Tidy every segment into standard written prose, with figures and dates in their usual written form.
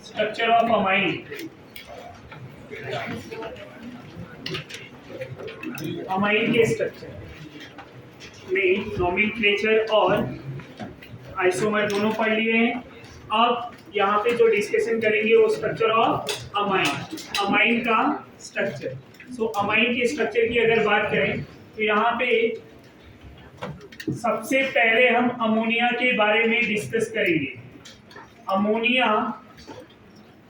Structure of amine. Amine के structure में nomenclature और आइसोमर दोनों पढ़ लिए हैं। अब यहाँ पे जो डिस्कशन करेंगे वो स्ट्रक्चर ऑफ अमाइन, अमाइन का स्ट्रक्चर। सो अमाइन के स्ट्रक्चर की अगर बात करें तो यहाँ पे सबसे पहले हम अमोनिया के बारे में डिस्कस करेंगे। अमोनिया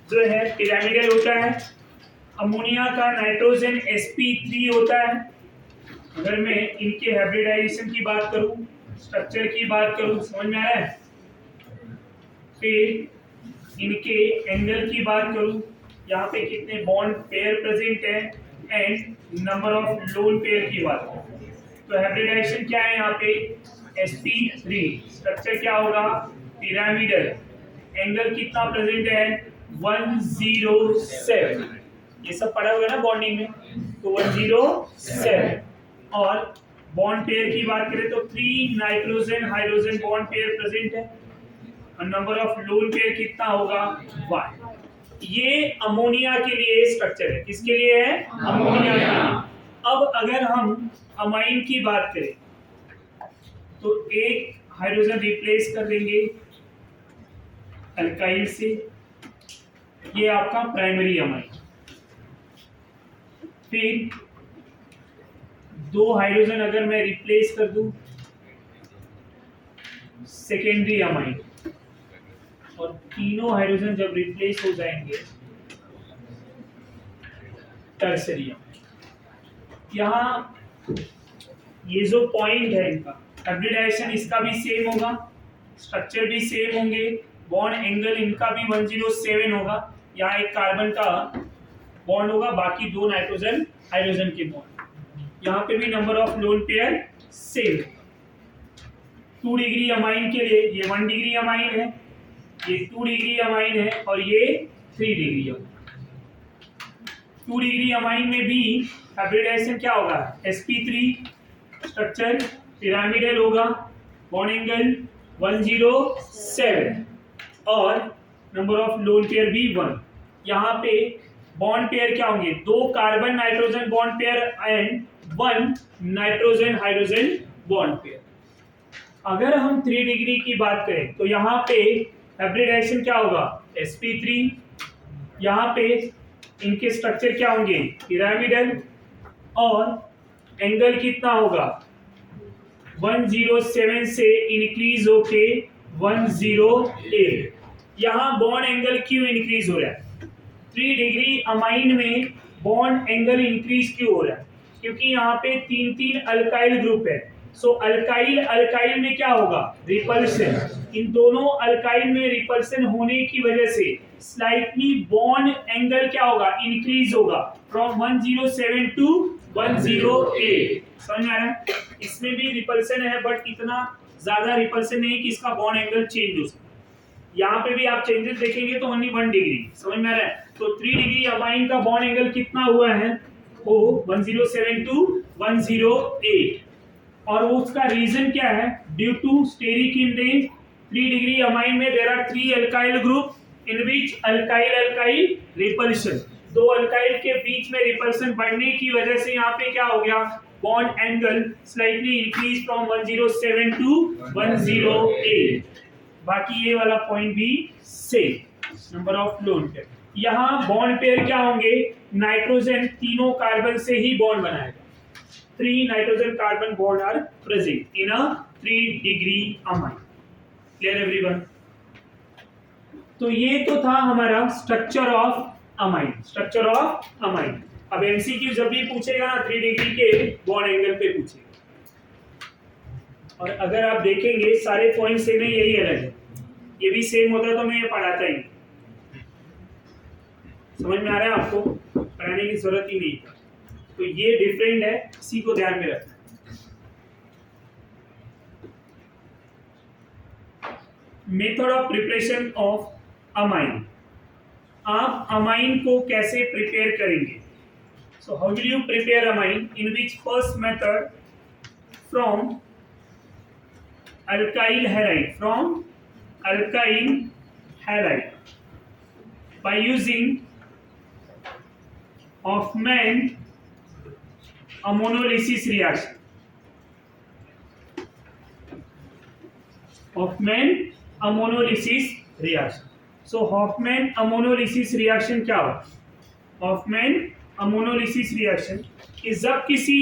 जो है पिरामिडल होता है। अमोनिया का नाइट्रोजन sp3 होता है। अगर मैं इनके हाइब्रिडाइजेशन की बात करूं, स्ट्रक्चर की बात करूं, समझ में आ रहा है? फिर इनके एंगल की बात करूं, यहाँ पे कितने बॉन्ड पेयर प्रेजेंट है and number of lone pair की बात करूं तो हाइब्रिडाइजेशन क्या है यहाँ पे sp3। स्ट्रक्चर क्या होगा? पिरामिडल। एंगल कितना प्रेजेंट है? 107। ये सब पढ़ा हुआ है ना बॉन्डिंग में, तो 107। और बॉन्ड पेयर की बात करें तो 3 nitrogen hydrogen bond pair present है और नंबर ऑफ लोन पेयर कितना होगा? 1। ये अमोनिया के लिए स्ट्रक्चर है। किसके लिए है? अमोनिया के लिए। अब अगर हम अमाइन की बात करें तो एक हाइड्रोजन रिप्लेस कर देंगे अल्काइल से, ये आपका प्राइमरी अमाइन। फिर 2 हाइड्रोजन अगर मैं रिप्लेस कर दूं सेकेंडरी अमाइन, और तीनों हाइड्रोजन जब रिप्लेस हो जाएंगे टर्सरी अमाइन। यहाँ ये जो पॉइंट है इनका हाइब्रिडाइजेशन इसका भी सेम होगा, स्ट्रक्चर भी सेम होंगे, बॉन्ड एंगल इनका भी 107 होगा। यहाँ एक कार्बन का बॉन्ड होगा, बाकी 2 नाइट्रोजन हाइड्रोजन के बॉन्ड। यहाँ पे भी number of lone pair same. 2 degree amine के लिए ये 1 डिग्री अमाइन है, ये 2 डिग्री अमाइन है और ये 3 डिग्री अमाइन। 2 डिग्री अमाइन में भी हाइब्रिडाइजेशन क्या होगा? sp3। स्ट्रक्चर पिरामिडल होगा, बॉन्ड एंगल 107 और नंबर ऑफ लोन पेयर भी 1। यहाँ पे बॉन्ड पेयर क्या होंगे? 2 carbon nitrogen bond pair and 1 nitrogen hydrogen bond pair. अगर हम 3 डिग्री की बात करें तो यहाँ पे हाइब्रिडाइजेशन क्या होगा? sp3। यहाँ पे इनके स्ट्रक्चर क्या होंगे? पिरामिडल और एंगल कितना होगा? 107 से इंक्रीज होके 108। यहाँ बॉन्ड एंगल क्यों इंक्रीज हो रहा है? 3 डिग्री अमाइन में बॉन्ड एंगल इंक्रीज क्यों हो रहा है? क्योंकि यहाँ पे 3 अल्काइल ग्रुप है। सो अल्काइल अल्काइल में क्या होगा? रिपल्शन। इन दोनों अल्काइल में रिपल्शन होने की वजह से स्लाइटली बॉन्ड एंगल क्या होगा? इंक्रीज होगा फ्रॉम 107 टू 108। समझ आ रहा है? इसमें भी रिपल्शन है बट इतना ज्यादा रिपल्शन नहीं कि इसका बॉन्ड एंगल चेंज हो सके। यहाँ पे भी आप चेंजेस देखेंगे तो ओनली 1 डिग्री। समझ में आ रहा है? तो 3 डिग्री अमाइन का बॉन्ड एंगल कितना हुआ है? वो 107 टू 108। और उसका रीजन क्या है? Due to steric hindrance. 3 degree amine में there are 3 alkyl group in which alkyl alkyl repulsion. 2 alkyl के बीच में रिपल्शन बढ़ने की वजह से यहाँ पे क्या हो गया? Bond angle slightly increase from 107 to 108। बाकी ये वाला पॉइंट भी same. Number of lone pair. यहाँ बॉन्ड पेयर क्या होंगे? नाइट्रोजन तीनों कार्बन से ही बॉन्ड बनाएगा। 3 nitrogen carbon bond are present in a 3 degree amine. Clear everyone? तो ये तो था हमारा structure of amine. Structure of amine. अब एमसीक्यू जब भी पूछेगा ना 3 डिग्री के बॉन्ड एंगल पे पूछेगा। और अगर आप देखेंगे सारे पॉइंट सेम है, यही अलग है। ये भी सेम होता तो मैं ये पढ़ाता ही। समझ में आ रहा है आपको? पढ़ाने की जरूरत ही नहीं। तो ये डिफरेंट है, इसी को ध्यान में रखना। Method of preparation of amine. आप अमाइन को कैसे प्रिपेयर करेंगे? So how will you prepare amine? In which first method from alkyl halide, from alkyl halide by using Hofmann ammonolysis reaction. Hofmann ammonolysis reaction. So Hofmann ammonolysis reaction क्या हुआ? Hofmann ammonolysis reaction कि जब किसी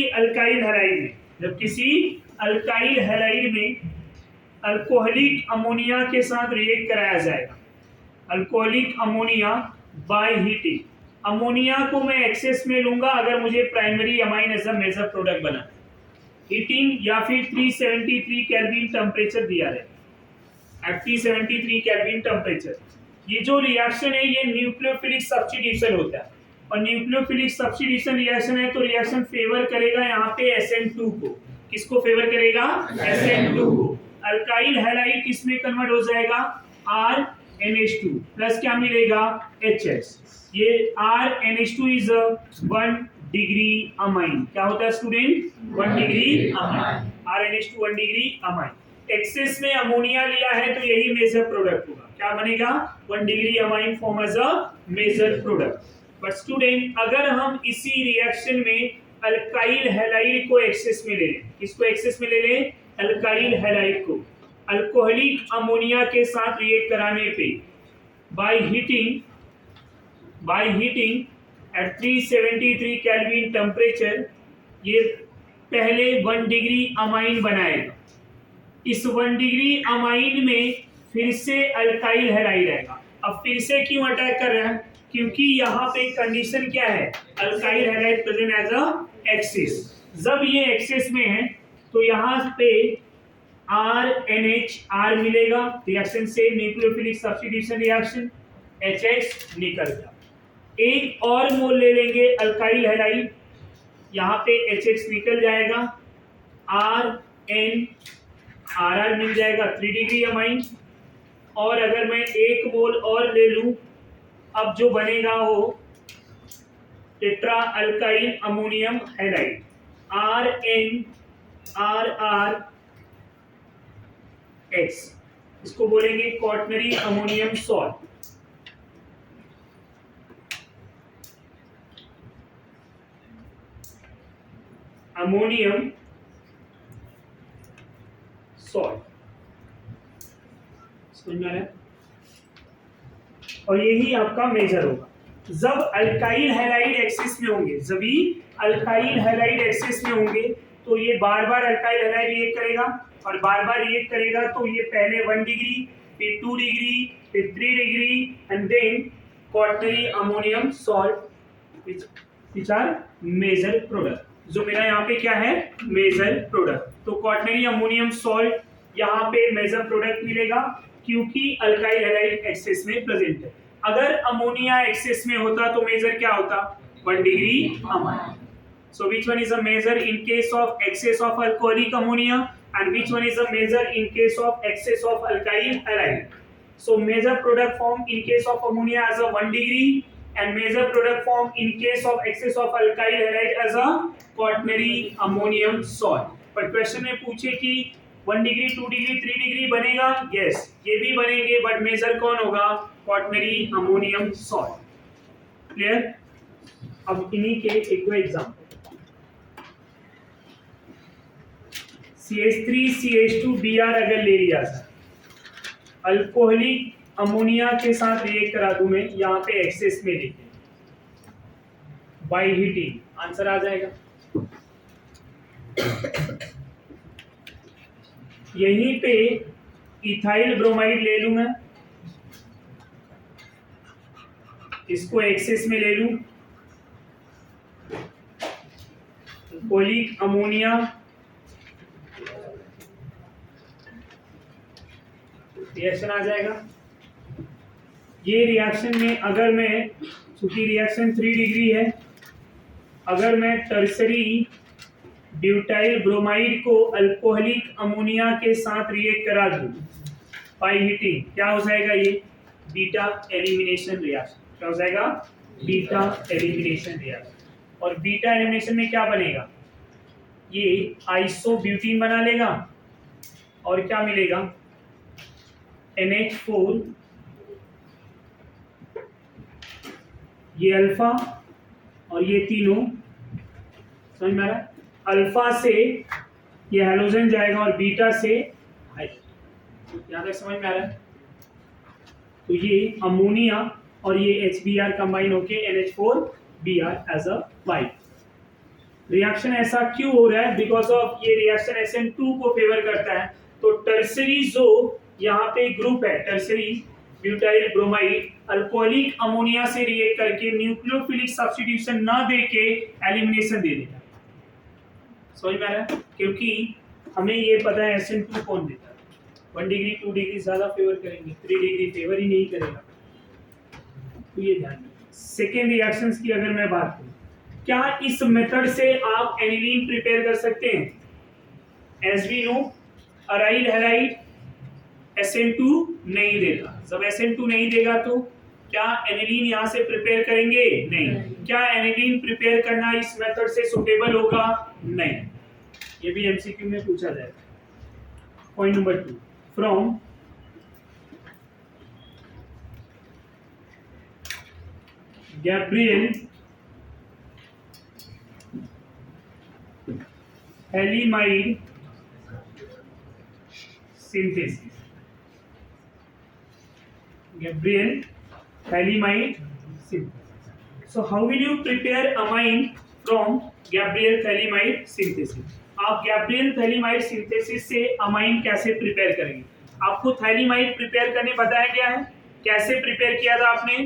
alkyl halide में alcoholic ammonia के साथ react कराया जाएगा, alcoholic ammonia by heating, ammonia को मैं एक्सेस में लूंगा अगर मुझे primary amine as a major product बना, हीटिंग या फिर 373 केल्विन टेम्परेचर दिया है, एट 373 केल्विन टेम्परेचर। ये जो रिएक्शन है ये न्यूक्लियोफिलिक सब्स्टिट्यूशन होता है, और न्यूक्लियोफिलिक सब्स्टिट्यूशन रिएक्शन है तो रिएक्शन फेवर करेगा यहाँ पे SN2 को। किसको फेवर करेगा? SN2 को। अल्काइल हैलाइड किस में कन्वर्ट हो जाएगा? RNH2 प्लस क्या मिलेगा? HS। ये RNH2 इज 1 डिग्री अमाइन। क्या होता है student? 1 degree amine. RNH2 1 degree amine. Excess में अमोनिया लिया है तो यही मेजर प्रोडक्ट होगा। क्या बनेगा? 1 degree amine form as a major product. But student अगर हम इसी रिएक्शन में अल्काइल हैलाइड को एक्सेस में ले लें, किसको एक्सेस में ले लें? अल्काइल हैलाइड को अल्कोहलिक अमोनिया के साथ रिएक्ट कराने पे by heating eight 373 kelvin temperature ये पहले 1 डिग्री अमाइन बनाएगा। इस 1 डिग्री अमाइन में फिर से अल्काइल हैलाइड आएगा। अब फिर से क्यों अटैक कर रहा है? क्योंकि यहाँ पे कंडीशन क्या है? Alkyl halide present as a excess. जब ये एक्सिस में है तो यहाँ पे RNH मिलेगा, रिएक्शन से न्यूक्लियोफिलिक सब्स्टिट्यूशन रिएक्शन, HX निकल गया। एक और मोल ले लेंगे अल्काइल हैलाइड, यहाँ पे HX निकल जाएगा, RN मिल जाएगा 3 डिग्री अमाइन। और अगर मैं एक मोल और ले लूं, अब जो बनेगा वो tetra alkyl ammonium halide, RNRRX, इसको बोलेंगे quaternary ammonium salt. Ammonium salt समझ में आ रहा है? और यही आपका मेजर होगा। जब अल्काइल हैलाइड एक्सिस में होंगे, जभी अल्काइल हैलाइड एक्सिस में होंगे तो ये बार बार अल्काइल हैलाइड रिएक्ट करेगा, और बार बार रिएक्ट करेगा तो ये पहले 1 डिग्री, फिर 2 डिग्री, फिर 3 degree and then quaternary ammonium salt which are major product. जो मेरा यहाँ पे क्या है? Major product. तो क्वाटरनरी अमोनियम सॉल्ट यहाँ पे मेजर प्रोडक्ट मिलेगा क्योंकि अल्काइल हैलाइड एक्सेस में प्रेजेंट है। अगर अमोनिया एक्सेस में होता तो मेजर क्या होता? 1 degree amine. So which one is a measure in case of excess of alcoholic ammonia and which one is a measure in case of excess of alkyl halide? So measure product form in case of ammonia as a 1 degree and measure product form in case of excess of alkyl halide as a quaternary ammonium salt. पर question में पूछे कि 1 degree, 2 degree, 3 degree बनेगा? Yes, ये भी बनेंगे, but major कौन होगा? Quaternary ammonium salt. क्लियर? अब इन्हीं के एक दो एग्जांपल, CH3CH2Br अगर ले लिया था, अल्कोहलिक अमोनिया के साथ रिएक्ट करा दूं मैं, यहाँ पे एक्सेस में लेके बाय हीटिंग, आंसर आ जाएगा। यहीं पे इथाइल ब्रोमाइड ले लूं मैं, इसको एक्सेस में ले लूं, अल्कोहलिक अमोनिया रिएक्शन आ जाएगा। ये रिएक्शन में अगर मैं, चूंकि रिएक्शन 3 डिग्री है, अगर मैं टर्सरी ब्यूटाइल ब्रोमाइड को अल्कोहलिक अमोनिया के साथ रिएक्ट करा दूं बाय हीटिंग, क्या हो जाएगा? ये बीटा एलिमिनेशन रिएक्शन। क्या हो जाएगा? Beta elimination reaction. और बीटा एलिमिनेशन में क्या बनेगा? ये आइसोब्यूटीन बना लेगा और क्या मिलेगा? NH4 ये अल्फा और ये तीनों, समझ में आ रहा है? अल्फा से ये हेलोजन जाएगा और बीटा से हाइड्रोजन, यहाँ तक समझ में आ रहा है? तो ये अमोनिया और ये HBr कंबाइन होके NH4Br as a wife. Reaction ऐसा क्यों हो रहा है? बिकॉज ऑफ ये रिएक्शन SN2 को फेवर करता है। तो टर्सरी जो यहाँ पे ग्रुप है, tertiary butyl bromide alcoholic ammonia से रिएक्ट करके न्यूक्लियोफिलिक सब्स्टिट्यूशन ना देके एलिमिनेशन दे देगा। समझ में आ रहा है? क्योंकि हमें ये पता है SN2 कौन देता है। 1 डिग्री 2 डिग्री ज्यादा फेवर करेंगे, 3 डिग्री फेवर ही नहीं करेगा। तो ये ध्यान रखिए। सेकेंड रिएक्शंस की अगर मैं बात करूं, क्या इस मेथड से आप एनिलीन प्रिपेयर कर सकते हैं? As we know aryl halide SN2 नहीं देगा। जब SN2 नहीं देगा तो क्या एनिलीन यहां से प्रिपेयर करेंगे? नहीं। क्या एनिलीन प्रिपेयर करना इस मेथड से सुटेबल होगा? नहीं। ये भी MCQ में पूछा जाएगा। Point number 2, from Gabriel phthalimide synthesis. Gabriel Thalamide synthesis. So how will you prepare amine from Gabriel Thalamide synthesis? आप Gabriel Thalamide synthesis से अमाइन कैसे प्रिपेयर करेंगे? आपको थैलीमाइड प्रिपेयर करने बताया गया है। कैसे प्रिपेयर किया था आपने?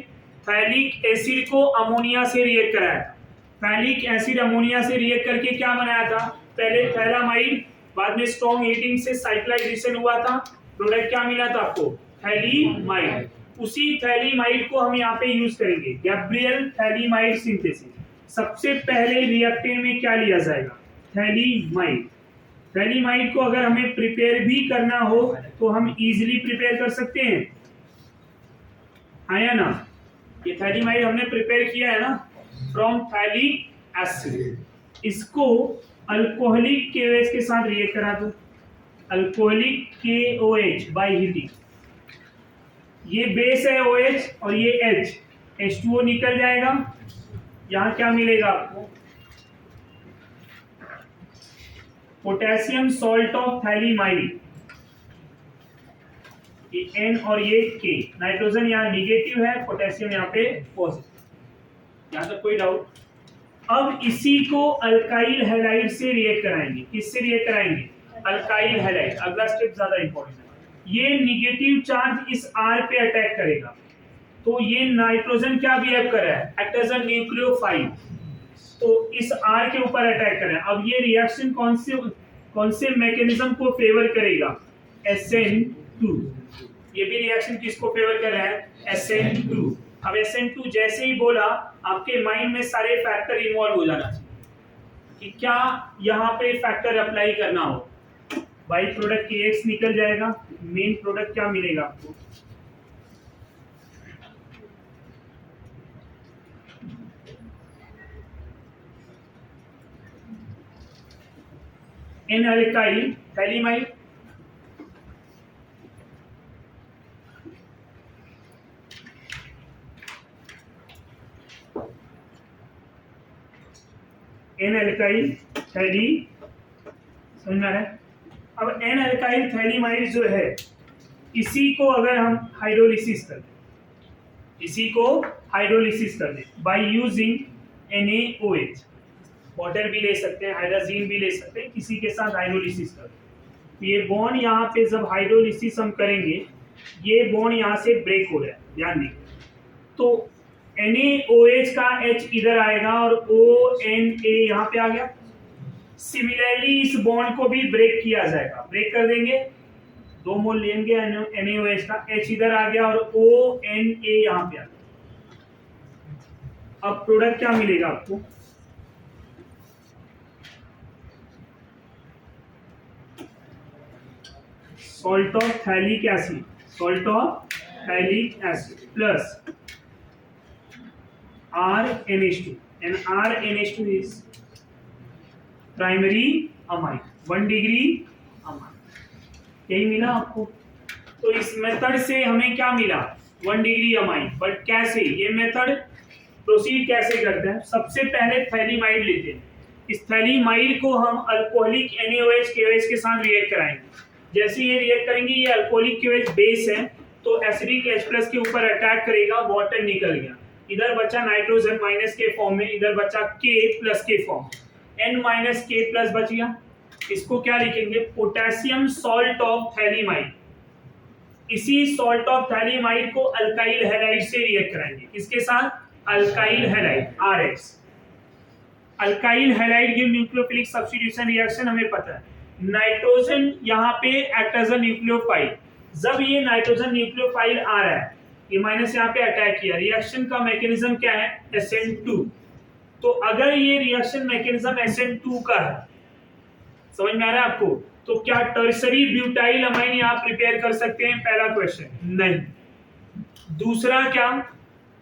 थैलिक एसिड को अमोनिया से रिएक्ट कराया था। थैलिक एसिड अमोनिया से रिएक्ट करके क्या बनाया था? पहले थैलामाइड, बाद में स्ट्रॉन्ग हीटिंग से साइक्लाइजेशन हुआ था, प्रोडक्ट क्या मिला था आपको? थैलीमाइड। उसी थैलीमाइड को हम यहाँ पे यूज करेंगे, गैब्रियल थैलीमाइड सिंथेसिस। सबसे पहले रिएक्टेंट में क्या लिया जाएगा? थैलीमाइड। थैलीमाइड को अगर हमें प्रिपेयर भी करना हो तो हम इजीली प्रिपेयर कर सकते हैं, आया ना? ये थैलीमाइड हमने प्रिपेयर किया है ना फ्रॉम थैलिक एसिड। इसको अल्कोहलिक KOH के साथ रिएक्ट करा दो, अल्कोहलिक KOH बाय हीटिंग। ये बेस है OH और ये H, H2O निकल जाएगा। यहां क्या मिलेगा आपको? पोटेशियम सॉल्ट ऑफ थैलीमाइड, ये N और ये K। नाइट्रोजन यहाँ निगेटिव है, पोटेशियम यहाँ पे पॉजिटिव। यहाँ तक कोई डाउट? अब इसी को अल्काइल हैलाइड से रिएक्ट कराएंगे। किससे रिएक्ट कराएंगे? Alkyl halide. अगला स्टेप ज्यादा इंपॉर्टेंट है। ये निगेटिव चार्ज इस R पे अटैक करेगा, तो ये नाइट्रोजन क्या बिहेव कर रहा है? एक्ट एज अ न्यूक्लियोफाइल, तो इस R के ऊपर अटैक कर रहा है। अब ये रिएक्शन कौन से मैकेनिज्म को फेवर करेगा? SN2। ये भी रिएक्शन किसको फेवर कर रहा है? SN2। अब SN2 जैसे ही बोला, आपके माइंड में सारे फैक्टर इन्वॉल्व हो जाना चाहिए कि क्या यहाँ पे फैक्टर अप्लाई करना हो। बाई प्रोडक्ट KX निकल जाएगा, मेन प्रोडक्ट क्या मिलेगा आपको? N alkyl phthalimide, N alkyl थैली, समझ में आ रहा है? अब N अल्काइल थैलीमाइड जो है, इसी को अगर हम हाइड्रोलिसिस कर दें, इसी को हाइड्रोलिसिस कर दें बाय यूजिंग NaOH, वाटर भी ले सकते हैं, हाइड्रोजीन भी ले सकते हैं, किसी के साथ हाइड्रोलिसिस कर दें। ये बॉन्ड यहाँ पे जब हाइड्रोलिसिस हम करेंगे, ये बॉन्ड यहाँ से ब्रेक हो रहा है, ध्यान दें। तो NaOH का H इधर आएगा और ONA यहाँ पे आ गया। सिमिलरली इस बॉन्ड को भी ब्रेक किया जाएगा, ब्रेक कर देंगे, 2 मोल लेंगे NaOH का, H इधर आ गया और ONA यहाँ पे आ गया। अब प्रोडक्ट क्या मिलेगा आपको? Salt of phthalic acid, salt of phthalic acid plus RNH2, and RNH2 is primary amine, 1 degree amine. यही मिला आपको। तो इस मेथड से हमें क्या मिला? 1 डिग्री अमाइन। बट कैसे? ये मेथड प्रोसीड कैसे करते हैं? सबसे पहले थैलीमाइड लेते हैं। इस थैलीमाइड को हम अल्कोहलिक NaOH KOH के साथ रिएक्ट कराएंगे। जैसे ये रिएक्ट करेंगे, ये अल्कोहलिक KOH बेस है तो एसिडिक H+ के ऊपर अटैक करेगा, वाटर निकल गया, इधर बचा नाइट्रोजन माइनस के फॉर्म में, इधर बचा K+ के फॉर्म, N-K+ बच गया। इसको क्या लिखेंगे? Potassium salt of phthalimide. इसी सॉल्ट ऑफ थैलीमाइड को अल्काइल हैलाइड से रिएक्ट कराएंगे। किसके साथ? Alkyl halide RH। Alkyl halide give nucleophilic substitution reaction, हमें पता है। नाइट्रोजन यहाँ पे एक्ट एज अ न्यूक्लियोफाइल। जब ये नाइट्रोजन न्यूक्लियोफाइल आ रहा है, ये माइनस यहाँ पे अटैक किया, रिएक्शन का मैकेनिज्म क्या है? SN2। तो अगर ये रिएक्शन मैकेनिज्म SN2 का है, समझ में आ रहा है आपको? तो क्या टर्सरी ब्यूटाइल अमाइन यहाँ प्रिपेयर कर सकते हैं? पहला क्वेश्चन, नहीं। दूसरा,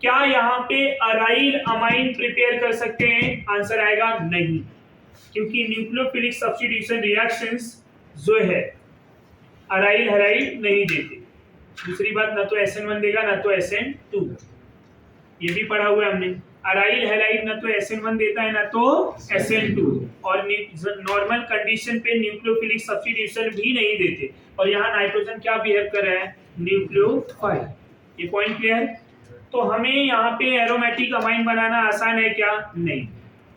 क्या यहाँ पे अराइल अमाइन प्रिपेयर कर सकते हैं? आंसर आएगा नहीं, क्योंकि न्यूक्लियोफिलिक सब्स्टिट्यूशन रिएक्शंस जो है अराइल हैलाइड नहीं देते। दूसरी बात, ना तो SN1 देगा ना तो SN2, ये भी पढ़ा हुआ है हमने। अराइल हैलाइड ना तो SN1 देता है ना तो SN2, और नॉर्मल कंडीशन पे न्यूक्लियोफिलिक सब्स्टिट्यूशन भी नहीं देते। और यहाँ नाइट्रोजन क्या बिहेव कर रहा है? न्यूक्लियोफाइल। ये पॉइंट क्लियर? तो हमें यहाँ पे एरोमेटिक अमाइन बनाना आसान है क्या? नहीं।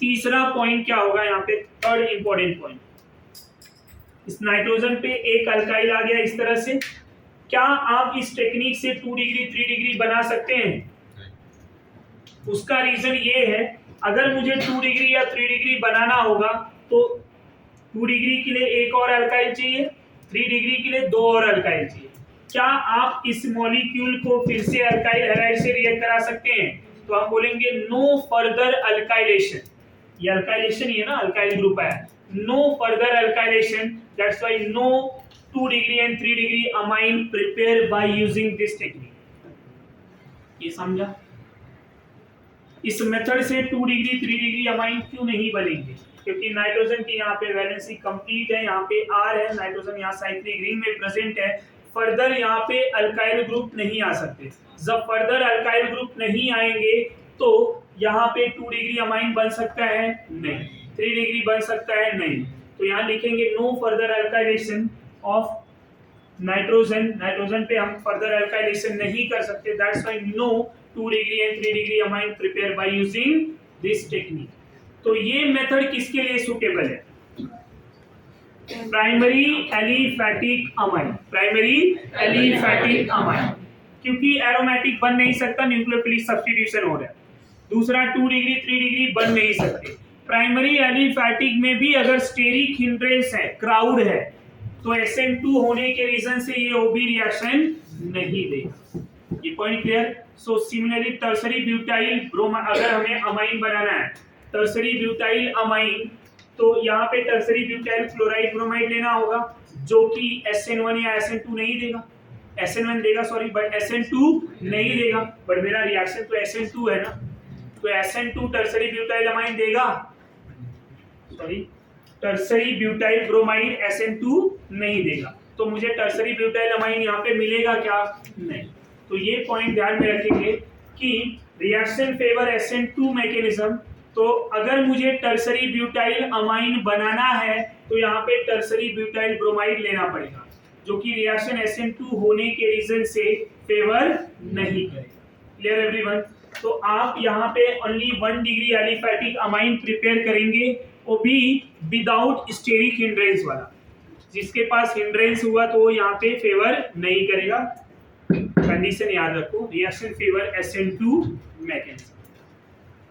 तीसरा पॉइंट क्या होगा यहाँ पे? थर्ड इंपॉर्टेंट पॉइंट, इस नाइट्रोजन पे एक अल्काइल आ गया इस तरह से, क्या आप इस टेक्निक से 2 डिग्री 3 डिग्री बना सकते हैं? उसका रीजन ये है, अगर मुझे 2 डिग्री या 3 डिग्री बनाना होगा तो 2 डिग्री के लिए एक और अल्काइल चाहिए, 3 डिग्री के लिए 2 और अल्काइल चाहिए। क्या आप इस मॉलिक्यूल को फिर से अल्काइल हैलाइड से रिएक्ट करा सकते हैं? तो हम बोलेंगे नो फर्दर अल्काइलेशन। ये अल्काइलेशन ही है ना, अल्काइल ग्रुप है। No further alkylation, that's why no 2 degree and 3 degree amine prepare by using this technique. ये समझा? इस मेथड से 2 डिग्री 3 डिग्री अमाइन क्यों नहीं बनेंगे? क्योंकि नाइट्रोजन की यहाँ पे वैलेंसी कंप्लीट है, यहाँ पे R है, नाइट्रोजन यहाँ साइक्लिक रिंग में प्रेजेंट है। फर्दर यहाँ पे अल्काइल ग्रुप नहीं आ सकते। जब फर्दर अल्काइल ग्रुप नहीं आएंगे तो यहाँ पे 2 डिग्री अमाइन बन सकता है? नहीं। 3 डिग्री बन सकता है? नहीं। तो यहाँ लिखेंगे no further alkylation of nitrogen पे हम फर्दर अल्काइलेशन नहीं कर सकते, that's why no 2 degree and 3 degree amine prepare by using this technique. तो ये मेथड किसके लिए सूटेबल है? Primary aliphatic amine. Primary aliphatic amine, क्योंकि एरोमेटिक बन नहीं सकता, न्यूक्लियोफिलिक सब्स्टिट्यूशन हो रहा है। दूसरा, 2 डिग्री 3 डिग्री बन नहीं सकते। प्राइमरी एलिफैटिक में भी अगर स्टेरिक हिंड्रेंस है, क्राउड है, तो SN2 होने के रीजन से ये OB रिएक्शन नहीं देगा। ये point clear? So similarly tertiary butyl bromide, अगर हमें अमाइन बनाना है टर्सरी ब्यूटाइल अमाइन, तो यहाँ पे टर्सरी ब्यूटाइल क्लोराइड ब्रोमाइड लेना होगा, जो कि SN1 या SN2 नहीं देगा। SN1 देगा सॉरी, बट SN2 नहीं देगा। बट मेरा रिएक्शन तो SN2 है ना, तो SN2 टर्सरी ब्यूटाइल अमाइन देगा, sorry tertiary butyl bromide SN2 नहीं देगा। तो मुझे टर्सरी ब्यूटाइल अमाइन यहाँ पे मिलेगा क्या? नहीं। तो ये पॉइंट ध्यान में रखेंगे कि रिएक्शन फेवर SN2 मैकेनिज्म। तो अगर मुझे टर्सरी ब्यूटाइल अमाइन बनाना है तो यहाँ पे टर्सरी ब्यूटाइल ब्रोमाइड लेना पड़ेगा, जो कि रिएक्शन SN2 होने के रीजन से फेवर नहीं करेगा। Clear everyone? तो आप यहाँ पे only 1 degree aliphatic amine prepare करेंगे, वो भी विदाउट स्टेरिक हिंड्रेंस वाला। जिसके पास हिंड्रेंस हुआ तो वो यहाँ पे फेवर नहीं करेगा। कंडीशन याद रखो, रिएक्शन फेवर SN2 मैकेनिज्म।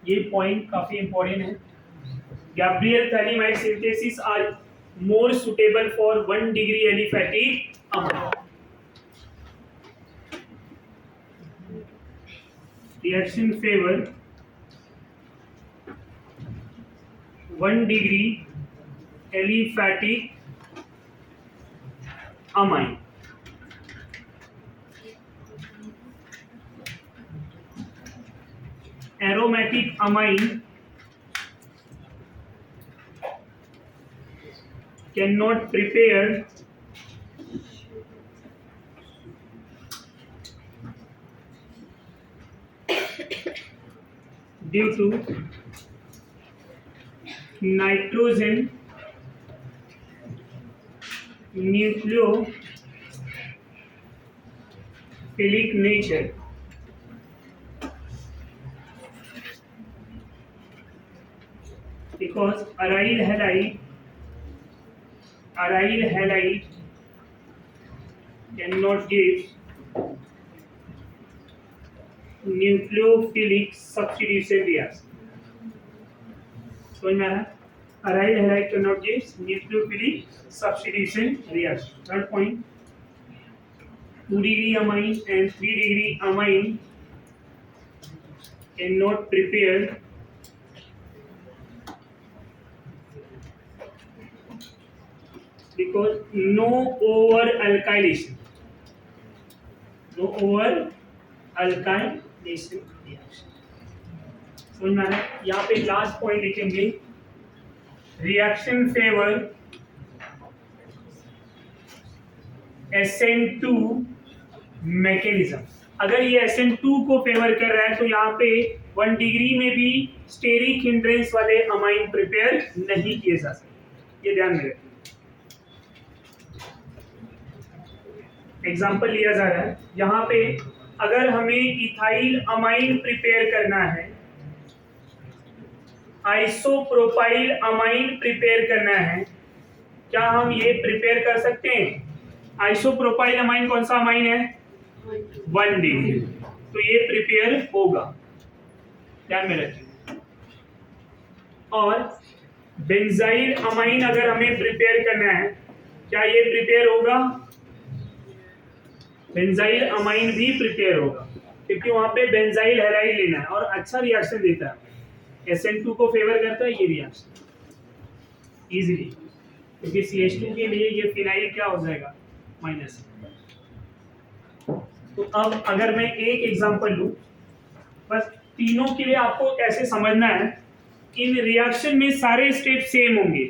ये पॉइंट काफी इंपॉर्टेंट है। Gabriel phthalimide synthesis are more suitable for 1 degree aliphatic amine. Reaction favour 1 degree aliphatic amine. Aromatic amine cannot prepare due to nitrogen nucleophilic nature, because aryl halide cannot give nucleophilic substitution reaction. समझ में आ रहा है? Aryl halide cannot give nucleophilic substitution reaction. Third point, 2 degree amine and 3 degree amine cannot prepare because no over alkylation reaction. समझ में आ रहा है? यहाँ पे लास्ट पॉइंट लिखेंगे, रिएक्शन फेवर SN2 मैकेनिज्म। अगर ये SN2 को फेवर कर रहा है तो यहाँ पे 1 डिग्री में भी स्टेरिक हिंड्रेंस वाले अमाइन प्रिपेयर नहीं किए जा सकते, ये ध्यान में रखिए। एग्जाम्पल लिया जा रहा है यहाँ पे, अगर हमें इथाइल अमाइन प्रिपेयर करना है, आइसोप्रोपाइल अमाइन प्रिपेयर करना है, क्या हम ये प्रिपेयर कर सकते हैं? आइसोप्रोपाइल अमाइन कौन सा अमाइन है? 1 डिग्री, तो ये प्रिपेयर होगा, ध्यान में रखिए। और बेंजाइल अमाइन अगर हमें प्रिपेयर करना है, क्या ये प्रिपेयर होगा? बेंजाइल अमाइन भी प्रिपेयर होगा, क्योंकि वहां पे बेंजाइल हैलाइड लेना है और अच्छा रिएक्शन देता है, SN2 को फेवर करता है ये रिएक्शन इजीली, क्योंकि CH2 के लिए ये फिनाइल क्या हो जाएगा? माइनस। तो अब अगर मैं एक एग्जांपल लूं, बस तीनों के लिए आपको कैसे समझना है, इन रिएक्शन में सारे स्टेप सेम होंगे,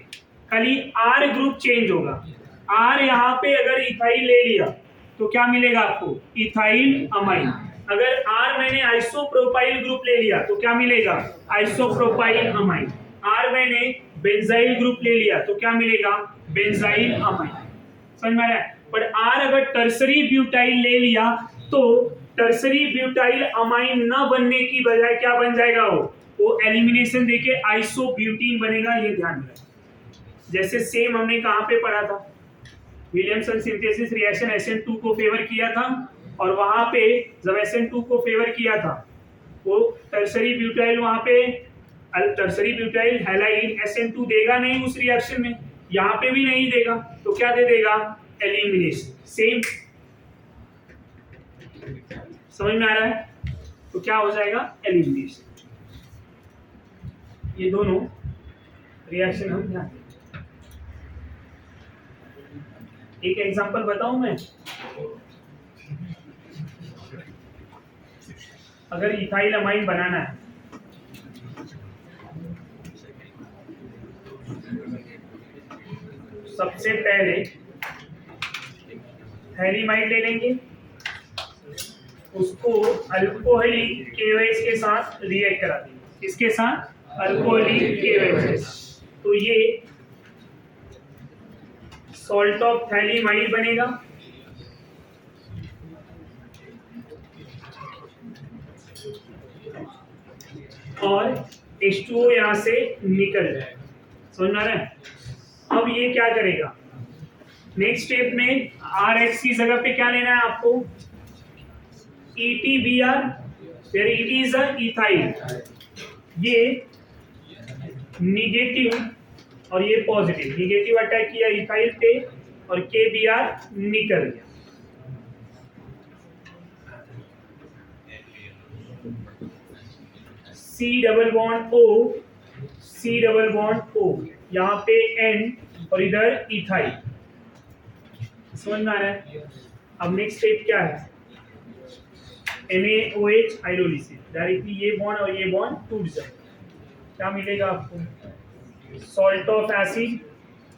खाली R ग्रुप चेंज होगा। R यहाँ पे अगर इथाइल ले लिया तो क्या मिलेगा आपको? Ethyl amine. अगर R मैंने आइसोप्रोपाइल ग्रुप ले लिया तो क्या मिलेगा? Isopropyl amine. R मैंने बेंजाइल ग्रुप ले लिया तो क्या मिलेगा? Benzyl amine. समझ में आ रहा है? पर R अगर टर्सरी ब्यूटाइल ले लिया तो टर्सरी ब्यूटाइल अमाइन न बनने की बजाय क्या बन जाएगा? वो एलिमिनेशन देके आइसोब्यूटीन बनेगा, ये ध्यान रखें। जैसे सेम हमने कहाँ पे पढ़ा था, विलियमसन सिंथेसिस रिएक्शन SN2 को फेवर किया था, और वहां पे जब SN2 को फेवर किया था वो टर्सरी ब्यूटाइल, वहां पे टर्सरी ब्यूटाइल हैलाइड SN2 देगा नहीं उस रिएक्शन में, यहाँ पे भी नहीं देगा, तो क्या दे देगा? एलिमिनेशन। सेम समझ में आ रहा है? तो क्या हो जाएगा? एलिमिनेशन। ये दोनों रिएक्शन हम ध्यान दें। एक एग्जांपल बताऊं मैं, अगर इथाइल अमाइन बनाना है, सबसे पहले हैलीमाइड ले लेंगे, उसको अल्कोहलिक KOH के साथ रिएक्ट करा देंगे, इसके साथ अल्कोहलिक KOH, तो ये सॉल्ट ऑफ थैलीमाइड बनेगा, और H2O यहां से निकल जाएगा। समझ में आ रहा है? अब ये क्या करेगा? नेक्स्ट स्टेप में RH की जगह पे क्या लेना है आपको? ETBr, फिर it is a ethyl, ये निगेटिव और ये पॉजिटिव, निगेटिव अटैक किया इथाइल पे और KBr निकल गया। C double bond O, C double bond O, यहाँ पे N और इधर इथाइल। समझ में आ रहा है? अब नेक्स्ट स्टेप क्या है? NaOH हाइड्रोलिसिस, डायरेक्टली ये बॉन्ड और ये बॉन्ड टूट जाए, क्या मिलेगा आपको? Salt of acid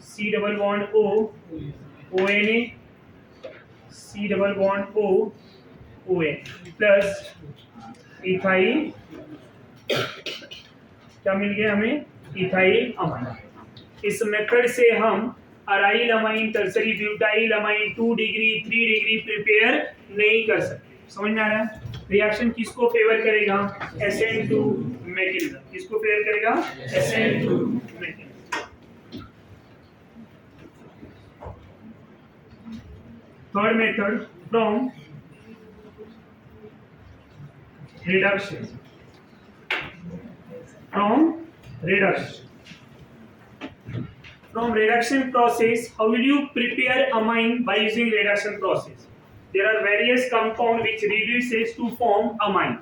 C double bond O, ONA, C double bond O, ON plus ethyl क्या मिल गया हमें? Ethyl amine. इस मेथड से हम aryl amine, tertiary butyl amine 2 degree 3 degree prepare नहीं कर सकते। समझ में आ रहा है? रिएक्शन किसको फेवर करेगा? SN2 methyl. किसको फेवर करेगा? SN2 methyl. Third method, from reduction. From reduction process, how will you prepare amine by using reduction process? There are various compound which reduces to form amine.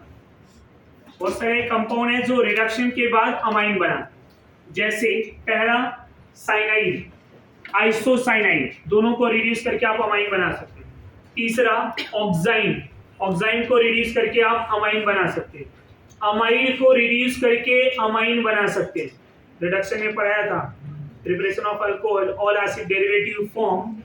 बहुत सारे compound है जो reduction के बाद amine बना, जैसे पहला साइनाइड, आइसोसाइनाइड, दोनों को रिड्यूस करके आप अमाइन बना सकते हैं। तीसरा ऑक्साइन, ऑक्साइन को रिड्यूस करके आप अमाइन बना सकते हैं। अमाइन को रिड्यूस करके अमाइन बना सकते हैं। रिडक्शन में पढ़ाया था, preparation of alcohol, all acid derivative form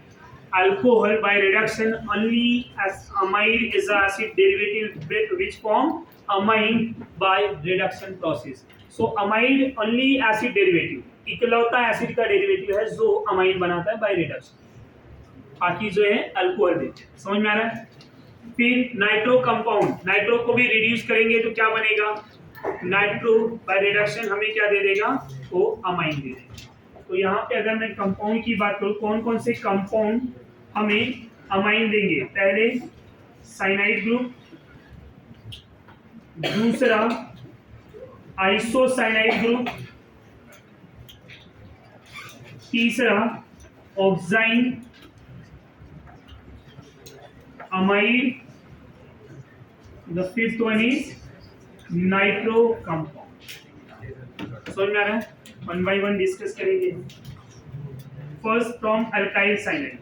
alcohol by reduction only as amine is a acid derivative which form amine by reduction process. So amine only acid derivative, इकलौता acid का derivative है जो amine बनाता है by reduction, बाकी जो है alcohol देते हैं। समझ में आ रहा है? फिर नाइट्रो कंपाउंड, नाइट्रो को भी रिड्यूस करेंगे तो क्या बनेगा? नाइट्रो बाय रिडक्शन हमें क्या दे देगा? वो अमाइन दे देगा। तो यहाँ पे अगर मैं कंपाउंड की बात करूँ, कौन कौन से कंपाउंड हमें अमाइन देंगे? पहले साइनाइड ग्रुप, दूसरा आइसोसाइनाइड ग्रुप, तीसरा ऑक्साइन amide, the fifth one is nitro compound. समझ में आ रहा है? वन बाय वन डिस्कस करेंगे। First from alkyl cyanide,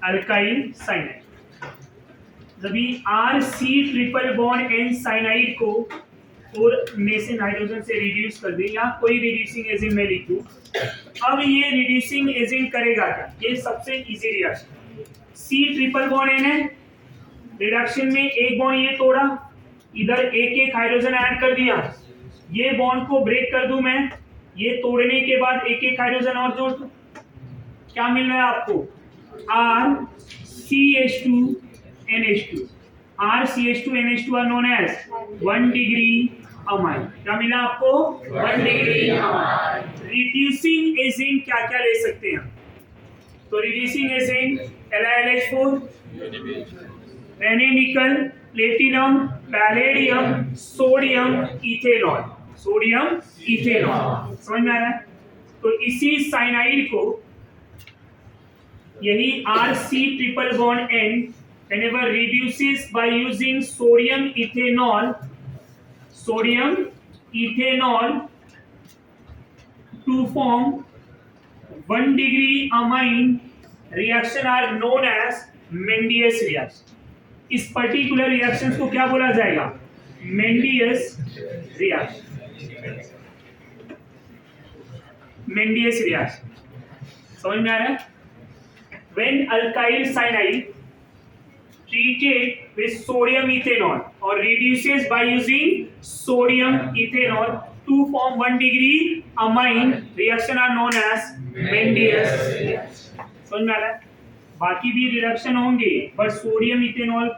alkyl cyanide, जब RC triple bond N cyanide को और में से नाइट्रोजन से रिड्यूस कर दे, या कोई रिड्यूसिंग एजेंट में लिख दूं। अब ये रिड्यूसिंग एजेंट करेगा क्या? ये सबसे easy reaction, C triple bond N है, रिडक्शन में एक बॉन्ड ये तोड़ा, इधर एक एक हाइड्रोजन ऐड कर दिया, ये बॉन्ड को ब्रेक कर दूं मैं, ये तोड़ने के बाद एक एक हाइड्रोजन और जोड़ दूं, क्या मिल रहा है आपको? RCH2NH2। RCH2NH2 are known as 1 degree amine। क्या मिला आपको? 1 degree amine। रिड्यूसिंग एजेंट क्या क्या ले सकते हैं? तो रिड्यूसिंग एजेंट LiLH4, निकल, platinum, palladium, sodium, ethanol, sodium ethanol. समझ में आ रहा है? तो इसी साइनाइड को, यही RC triple bond N whenever reduces by using sodium ethanol to form 1 degree amine reaction are known as Mendius reaction। इस पर्टिकुलर रिएक्शन को क्या बोला जाएगा? मेंडियस रिएक्शन। मेंडियस रिएक्शन समझ में आ रहा है? When alkyl cyanide treated with sodium ethanol or reduces by using sodium ethanol to form 1 degree amine reaction are known as Mendius reaction। समझ में आ रहा है? बाकी भी रिडक्शन होंगे, पर सोडियम इथेनॉल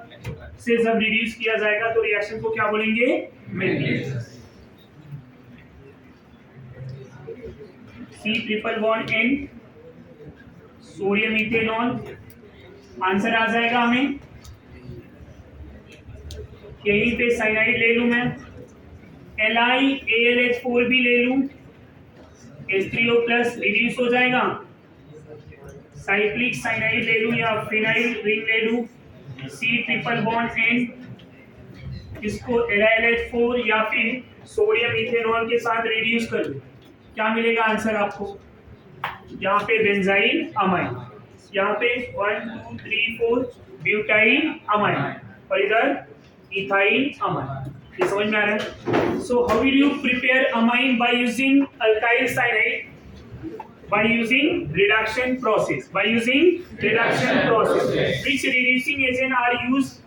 से जब रिड्यूस किया जाएगा तो रिएक्शन को क्या बोलेंगे? Mendius. C triple bond N, sodium ethanol, answer आ जाएगा हमें। यहीं पे साइनाइड ले लूं मैं, LiAlH4 भी ले लूं, H3O प्लस रिड्यूस हो जाएगा, साइक्लिक साइनाइड ले लूं या फिनाइल रिंग ले लूं, C ट्रिपल बॉन्ड N, इसको LiLH4 या फिर सोडियम इथेनॉल के साथ रिड्यूस कर दूं, क्या मिलेगा आंसर आपको? यहाँ पे बेंजाइल अमाइन, यहाँ पे 1 2 3 4 ब्यूटाइल अमाइन, और इधर इथाइल अमाइन। ये समझ में आ रहा है? So how will you prepare amine by using alkyl cyanide? by using reduction process. By using reduction process, which reducing agent are used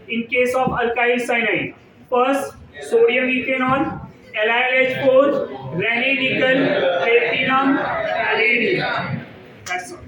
in case of alkyl cyanide? First, sodium ethanol, LiH4, ranitidine, platinum, palladium. That's all.